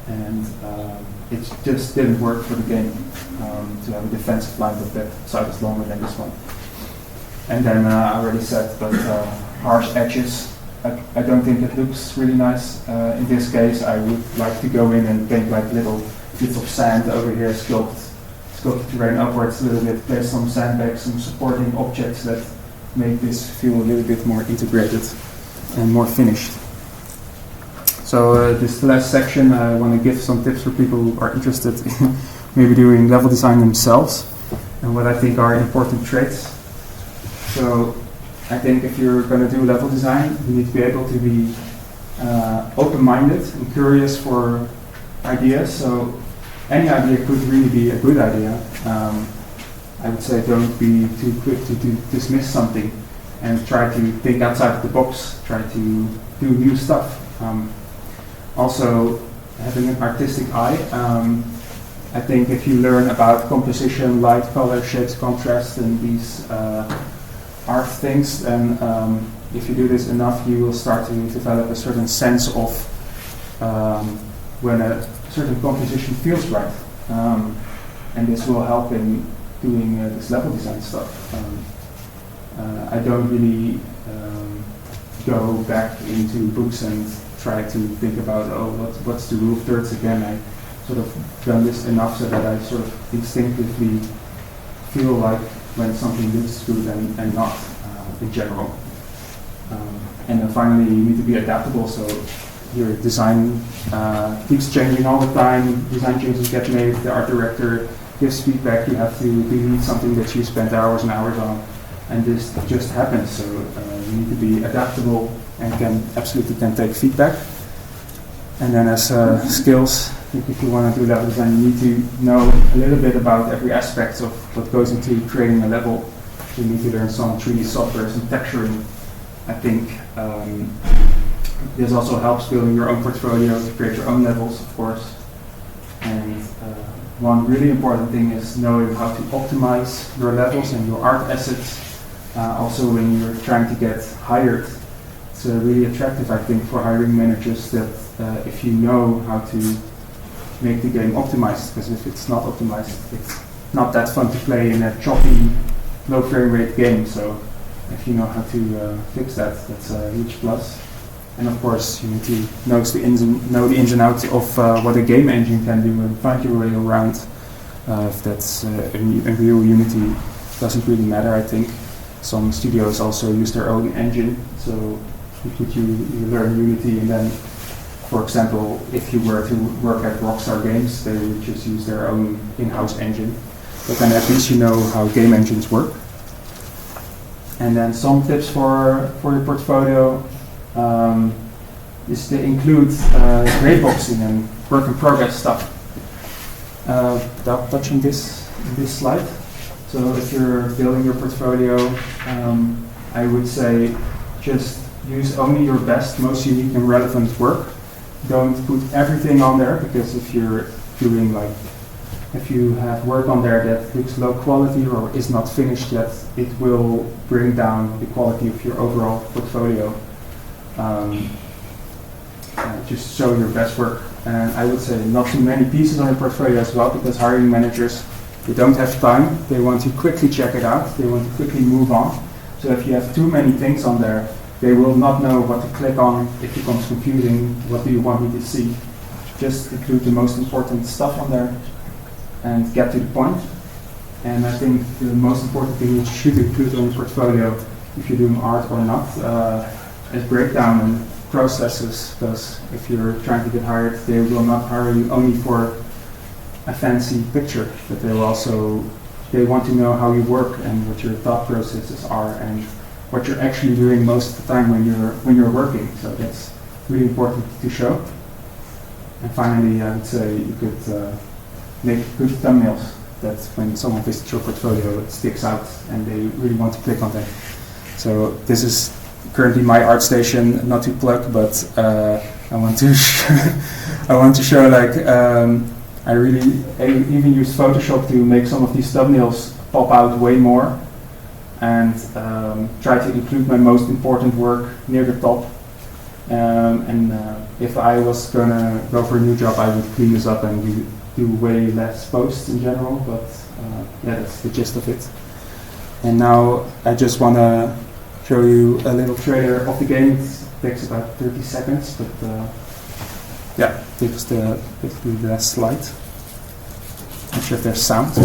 S2: And it just didn't work for the game to have a defensive line that side is longer than this one. And then I already said, but harsh edges, I don't think it looks really nice. In this case, I would like to go in and paint like little bits of sand over here, sculpt the terrain upwards a little bit, place some sandbags, some supporting objects that make this feel a little bit more integrated and more finished. So this last section, I want to give some tips for people who are interested in maybe doing level design themselves and what I think are important traits. So I think if you're going to do level design, you need to be able to be open-minded and curious for ideas. So any idea could really be a good idea. I would say don't be too quick to dismiss something and try to think outside the box, try to do new stuff. Also, having an artistic eye. I think if you learn about composition, light, color, shapes, contrast, and these art things, then if you do this enough, you will start to develop a certain sense of when a certain composition feels right. And this will help in doing this level design stuff. I don't really go back into books and try to think about, what's the rule of thirds again. I sort of done this enough so that I sort of instinctively feel like when something looks good and not in general. And then finally, you need to be adaptable. So your design keeps changing all the time. Design changes get made. The art director gives feedback. You have to delete something that you spent hours and hours on, and this just happens. So you need to be adaptable and can take feedback. And then as skills, I think if you want to do level design, you need to know a little bit about every aspect of what goes into creating a level. You need to learn some 3D software, some texturing. I think this also helps building your own portfolio to create your own levels, of course. And one really important thing is knowing how to optimize your levels and your art assets. Also, when you're trying to get hired, it's really attractive, I think, for hiring managers that if you know how to make the game optimized, because if it's not optimized, it's not that fun to play in a choppy, low frame rate game. So if you know how to fix that, that's a huge plus. And of course, you need to know the ins and outs of what a game engine can do and find your way around. If that's Unreal, Unity, doesn't really matter, I think. Some studios also use their own engine, so you learn Unity, and then, for example, if you were to work at Rockstar Games, they would just use their own in-house engine. But then at least you know how game engines work. And then some tips for your portfolio is to include gradeboxing and work in progress stuff. Without touching this slide. So if you're building your portfolio, I would say just use only your best, most unique and relevant work. Don't put everything on there, because if you're doing if you have work on there that looks low quality or is not finished yet, it will bring down the quality of your overall portfolio. Just show your best work. And I would say not too many pieces on your portfolio as well, because hiring managers, they don't have time. They want to quickly check it out. They want to quickly move on. So if you have too many things on there, they will not know what to click on. It becomes confusing. What do you want me to see? Just include the most important stuff on there and get to the point. And I think the most important thing you should include on your portfolio, if you're doing art or not, is breakdown and processes. Because if you're trying to get hired, they will not hire you only for a fancy picture, but they want to know how you work and what your thought processes are and what you're actually doing most of the time when you're working. So that's really important to show. And finally, I would say you could make good thumbnails that when someone visits your portfolio, it sticks out and they really want to click on that. So this is currently my art station, not to plug, but I want to show I even use Photoshop to make some of these thumbnails pop out way more, and try to include my most important work near the top. If I was gonna go for a new job, I would clean this up and do way less posts in general, but yeah, that's the gist of it. And now I just want to show you a little trailer of the game. It takes about 30 seconds, but yeah, this is basically the last slide. Not sure if there's sound,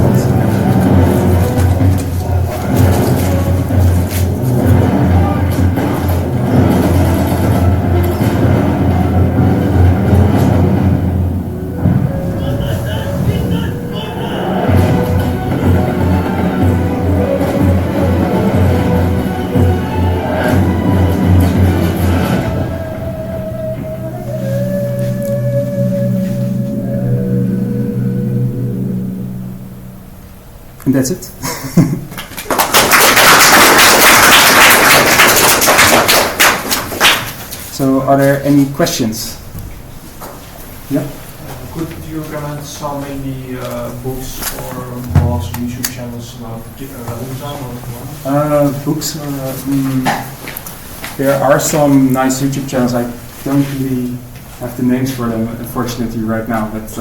S2: and that's it. So, are there any questions? Yeah.
S3: Could you recommend some maybe books or blogs, YouTube channels about level design or what?
S2: Books. There are some nice YouTube channels. I don't really have the names for them, unfortunately, right now. But